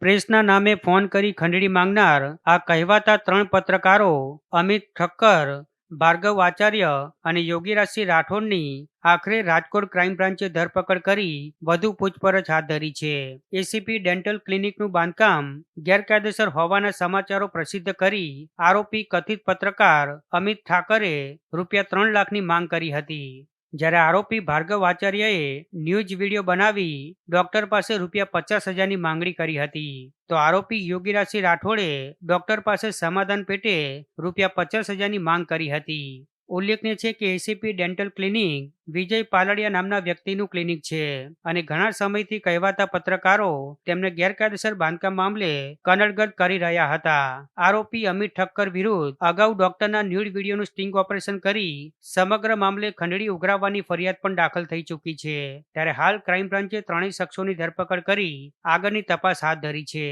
પ્રેસના નામે ફોન કરી ખંડણી માંગનાર આ કહેવાતા 3 પત્રકારો અમિત ઠક્કર, ભાર્ગવ આચાર્ય અને યોગીરાજસિંહ રાઠોડની આખરે રાજકોટ ક્રાઇમ બ્રાન્ચે ધરપકડ કરી વધુ પૂછપરછ હાથ ધરી છે. એસીપી ડેન્ટલ ક્લિનિકનું બાંધકામ ગેરકાયદેસર હોવાના સમાચારો પ્રસિદ્ધ કરી આરોપી કથિત પત્રકાર અમિત ઠાકરે રૂ3 લાખની માંગ કરી હતી. જ્યારે આરોપી ભાર્ગવ આચાર્યએ ન્યૂઝ વિડીયો બનાવી ડોક્ટર પાસે રૂ50,000ની માંગણી કરી હતી, તો આરોપી યોગીરાજસિંહ રાઠોડે ડોક્ટર પાસે સમાધાન પેટે રૂ50,000ની માંગ કરી હતી. ઉલ્લેખનીય છે કે એસીપી ડેન્ટલ ક્લિનિક વિજય પાલડિયા નામના વ્યક્તિનું ક્લિનિક છે અને ઘણા સમયથી કહેવાતા પત્રકારો તેમને ગેરકાયદેસર બાંધકામ મામલે કનડગત કરી રહ્યા હતા. આરોપી અમિત ઠક્કર વિરુદ્ધ અગાઉ ડોક્ટરના ન્યૂડ વિડીયોનું સ્ટિંગ ઓપરેશન કરી સમગ્ર મામલે ખંડણી ઉઘરાવવાની ફરિયાદ પણ દાખલ થઈ ચૂકી છે. ત્યારે હાલ ક્રાઇમ બ્રાન્ચે ત્રણેય શખ્સોની ધરપકડ કરી આગળની તપાસ હાથ ધરી છે.